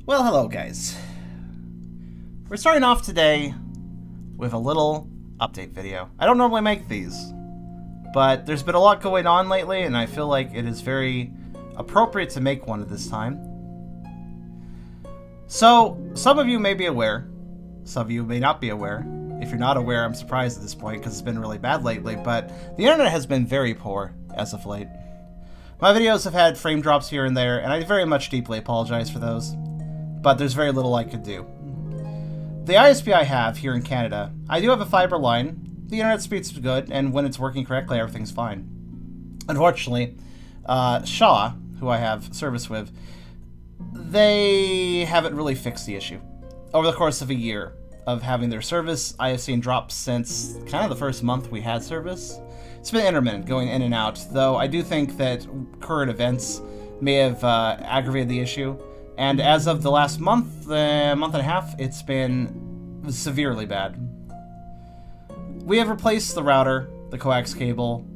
Well, hello guys. We're starting off today with a little update video. I don't normally make these, but there's been a lot going on lately and I feel like it is very appropriate to make one at this time. So, some of you may be aware, some of you may not be aware. If you're not aware, I'm surprised at this point because it's been really bad lately, but the internet has been very poor as of late. My videos have had frame drops here and there, and I very much deeply apologize for those, but there's very little I could do. The ISP I have here in Canada, I do have a fiber line. The internet speed's good, and when it's working correctly, everything's fine. Unfortunately, Shaw, who I have service with, they haven't really fixed the issue. Over the course of a year of having their service, I have seen drops since kind of the first month we had service. It's been intermittent, going in and out, though I do think that current events may have aggravated the issue. And as of the last month and a half, it's been severely bad. We have replaced the router, the coax cable,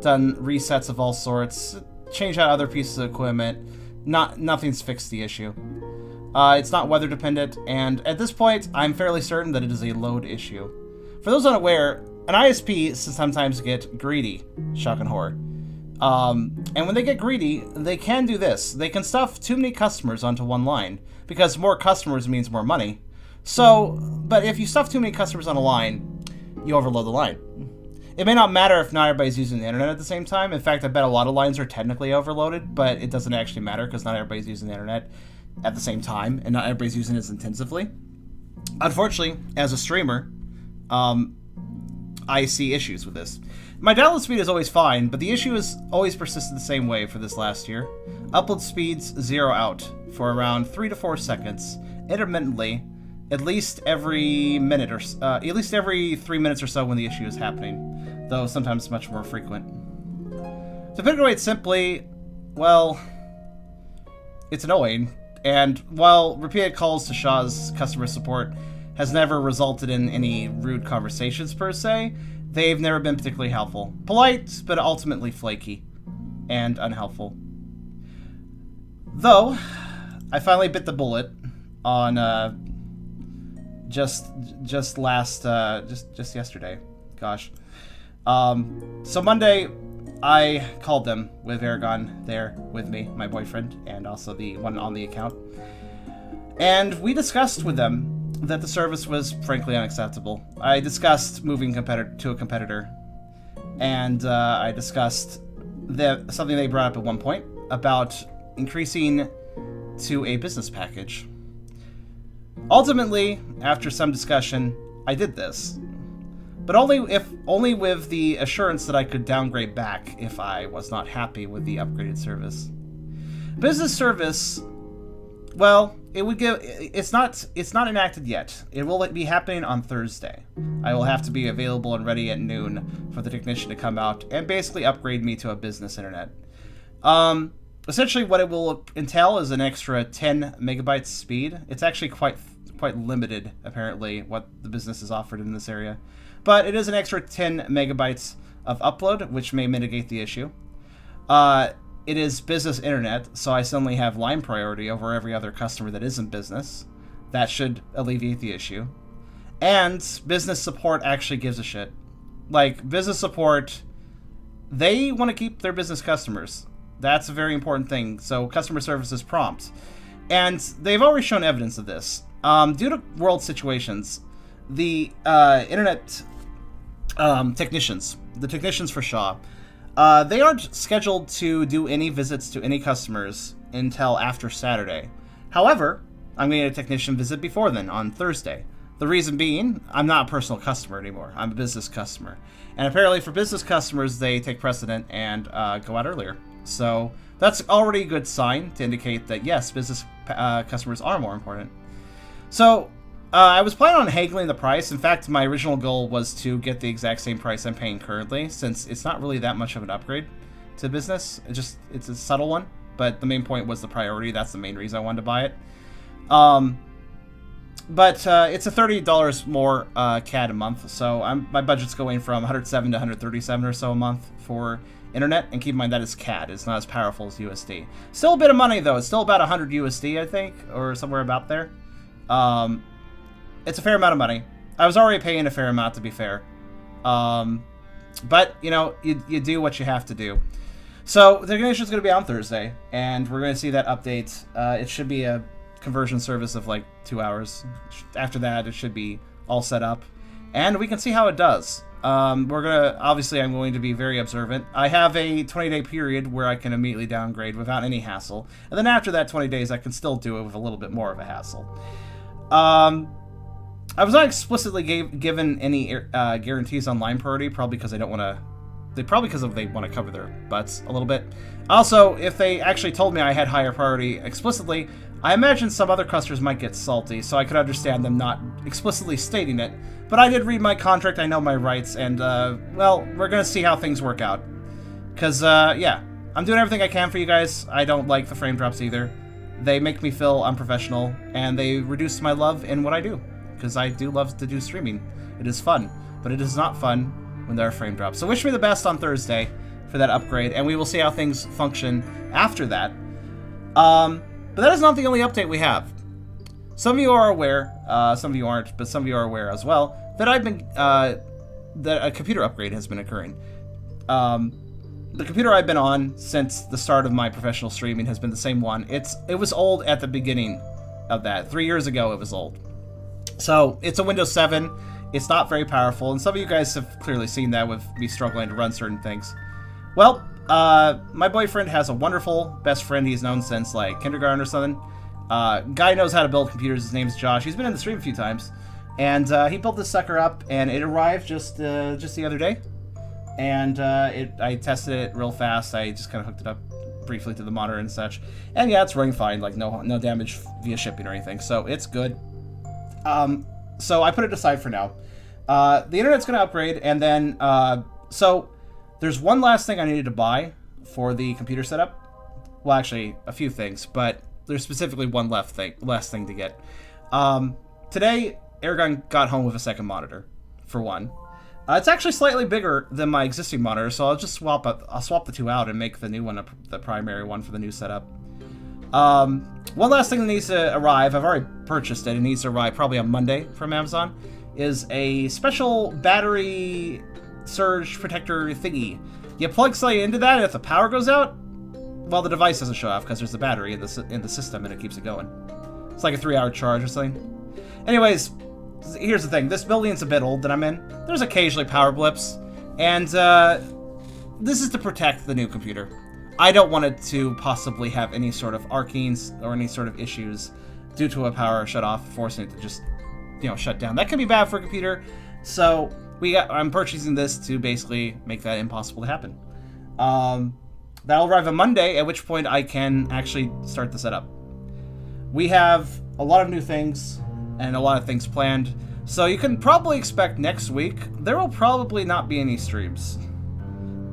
done resets of all sorts, changed out other pieces of equipment. Nothing's fixed the issue. It's not weather dependent, and at this point, I'm fairly certain that it is a load issue. For those unaware, an ISP sometimes get greedy, shock and horror. And when they get greedy, they can do this. They can stuff too many customers onto one line, because more customers means more money. So, but if you stuff too many customers on a line, you overload the line. It may not matter if not everybody's using the internet at the same time. In fact, I bet a lot of lines are technically overloaded, but it doesn't actually matter because not everybody's using the internet at the same time, and not everybody's using it as intensively. Unfortunately, as a streamer, I see issues with this. My download speed is always fine, but the issue has always persisted the same way for this last year. Upload speeds zero out for around 3 to 4 seconds, intermittently, at least every minute or at least every 3 minutes or so when the issue is happening, though sometimes much more frequent. To put it away simply, well, it's annoying, and while repeated calls to Shaw's customer support has never resulted in any rude conversations per se, they've never been particularly helpful. Polite, but ultimately flaky and unhelpful. Though, I finally bit the bullet on just yesterday. Gosh. So Monday, I called them with Aragon there with me, my boyfriend, and also the one on the account. And we discussed with them that the service was frankly unacceptable. I discussed moving to a competitor, and I discussed something they brought up at one point about increasing to a business package. Ultimately, after some discussion, I did this, but only with the assurance that I could downgrade back if I was not happy with the upgraded service. Business service, well, it's not enacted yet. It will be happening on Thursday. I will have to be available and ready at noon for the technician to come out and basically upgrade me to a business internet. Essentially what it will entail is an extra 10 megabytes speed. It's actually quite limited, apparently, what the business is offered in this area. But it is an extra 10 megabytes of upload, which may mitigate the issue. It is business internet, so I suddenly have line priority over every other customer that isn't business. That should alleviate the issue. And business support actually gives a shit. Like, business support, they want to keep their business customers. That's a very important thing. So customer service is prompt. And they've already shown evidence of this. Due to world situations, the internet technicians, the technicians for Shaw, they aren't scheduled to do any visits to any customers until after Saturday. However, I'm going to get a technician visit before then, on Thursday. The reason being, I'm not a personal customer anymore. I'm a business customer. And apparently for business customers, they take precedent and go out earlier. So that's already a good sign to indicate that, yes, business customers are more important. So I was planning on haggling the price. In fact, my original goal was to get the exact same price I'm paying currently, since it's not really that much of an upgrade to business. It's a subtle one, but the main point was the priority. That's the main reason I wanted to buy it. But it's a $30 more CAD a month, so my budget's going from $107 to $137 or so a month for internet, and keep in mind that is CAD. It's not as powerful as USD. Still a bit of money, though. It's still about 100 USD, I think, or somewhere about there. It's a fair amount of money. I was already paying a fair amount, to be fair. But, you know, you do what you have to do. So, the ignition is going to be on Thursday, and we're going to see that update. It should be a conversion service of like 2 hours. After that, it should be all set up, and we can see how it does. I'm going to be very observant. I have a 20-day period where I can immediately downgrade without any hassle, and then after that 20 days, I can still do it with a little bit more of a hassle. I was not explicitly given any guarantees on line priority, probably because I don't want to. They want to cover their butts a little bit. Also, if they actually told me I had higher priority explicitly, I imagine some other customers might get salty, so I could understand them not explicitly stating it. But I did read my contract, I know my rights, and, well, we're gonna see how things work out. Because, yeah, I'm doing everything I can for you guys. I don't like the frame drops either. They make me feel unprofessional, and they reduce my love in what I do. Because I do love to do streaming. It is fun, but it is not fun when there are frame drops. So wish me the best on Thursday for that upgrade, and we will see how things function after that. But that is not the only update we have. Some of you are aware, some of you aren't, but some of you are aware as well, that that a computer upgrade has been occurring. The computer I've been on since the start of my professional streaming has been the same one. It was old at the beginning of that. 3 years ago it was old. So, it's a Windows 7. It's not very powerful, and some of you guys have clearly seen that with me struggling to run certain things. Well, my boyfriend has a wonderful best friend he's known since, like, kindergarten or something. Guy knows how to build computers. His name's Josh. He's been in the stream a few times. And he built this sucker up, and it arrived just the other day. And I tested it real fast. I just kind of hooked it up briefly to the monitor and such. And yeah, it's running fine. Like, no damage via shipping or anything. So, it's good. So I put it aside for now. The internet's going to upgrade, and then, so there's one last thing I needed to buy for the computer setup. Well, actually, a few things, but there's specifically one last thing to get. Today, Aragon got home with a second monitor, for one. It's actually slightly bigger than my existing monitor, so I'll just swap the two out and make the new one the primary one for the new setup. One last thing that needs to arrive, I've already purchased it, it needs to arrive probably on Monday from Amazon, is a special battery surge protector thingy. You plug something into that, and if the power goes out, well, the device doesn't show off because there's a battery in the system and it keeps it going. It's like a 3-hour charge or something. Anyways, here's the thing. This building's a bit old that I'm in. There's occasionally power blips, and this is to protect the new computer. I don't want it to possibly have any sort of arcings or any sort of issues due to a power shut off, forcing it to just, shut down. That can be bad for a computer, so I'm purchasing this to basically make that impossible to happen. That'll arrive on Monday, at which point I can actually start the setup. We have a lot of new things and a lot of things planned, so you can probably expect next week there will probably not be any streams.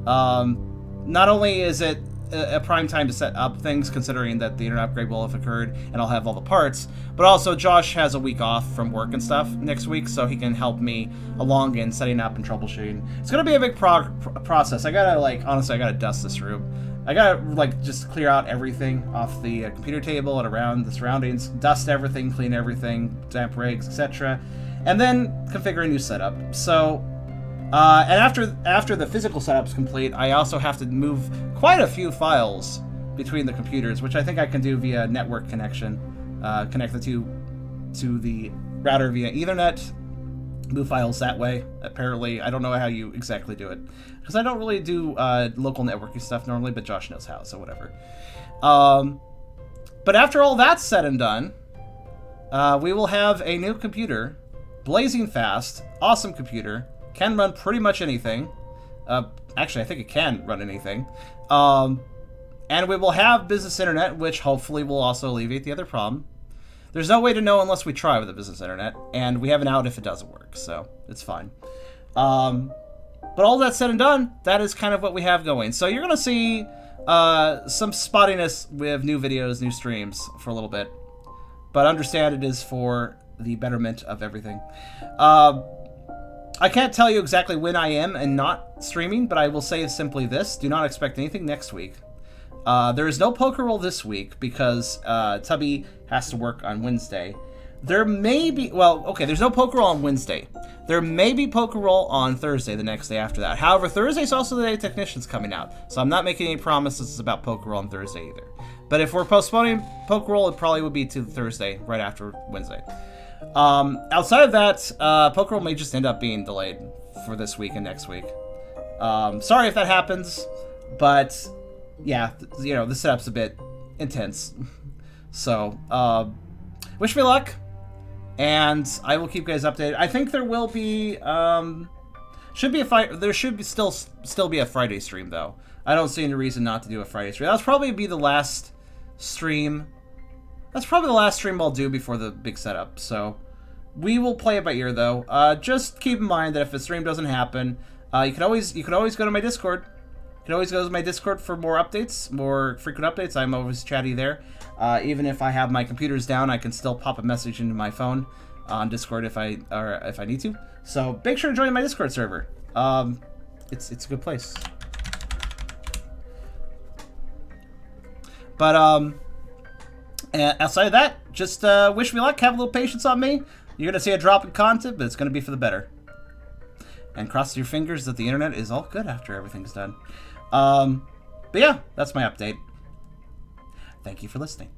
Not only is it a prime time to set up things, considering that the internet upgrade will have occurred and I'll have all the parts, but also Josh has a week off from work and stuff next week, so he can help me along in setting up and troubleshooting. It's gonna be a big process. I gotta dust this room. I gotta just clear out everything off the computer table and around the surroundings, dust everything, clean everything, damp rigs, etc., and then configure a new setup. So and after the physical setup's complete, I also have to move quite a few files between the computers, which I think I can do via network connection. Connect the two to the router via Ethernet, move files that way. Apparently, I don't know how you exactly do it, because I don't really do local networking stuff normally, but Josh knows how, so whatever. But after all that's said and done, we will have a new computer, blazing fast, awesome computer, can run pretty much anything. Actually, I think it can run anything. And we will have business internet, which hopefully will also alleviate the other problem. There's no way to know unless we try with the business internet, and we have an out if it doesn't work, so it's fine. But all that said and done, that is kind of what we have going. So you're going to see some spottiness with new videos, new streams for a little bit. But understand it is for the betterment of everything. I can't tell you exactly when I am and not streaming, but I will say simply this. Do not expect anything next week. There is no poker roll this week because Tubby has to work on Wednesday. There may be... Well, okay, there's no poker roll on Wednesday. There may be poker roll on Thursday, the next day after that. However, Thursday is also the day Technician's coming out, so I'm not making any promises about poker roll on Thursday either. But if we're postponing poker roll, it probably would be to Thursday, right after Wednesday. Outside of that, poker roll may just end up being delayed for this week and next week. Sorry if that happens, but yeah, you know, the setup's a bit intense. So, wish me luck, and I will keep you guys updated. I think there will be, there should be still be a Friday stream, though. I don't see any reason not to do a Friday stream. That'll probably be the last stream. That's probably the last stream I'll do before the big setup, so we will play it by ear, though. Just keep in mind that if the stream doesn't happen, you can always go to my Discord. You can always go to my Discord for more updates, more frequent updates. I'm always chatty there. Even if I have my computers down, I can still pop a message into my phone on Discord if I need to. So make sure to join my Discord server. It's a good place. But outside of that, just wish me luck. Have a little patience on me. You're gonna see a drop in content, but it's gonna be for the better. And cross your fingers that the internet is all good after everything's done. But yeah, that's my update. Thank you for listening.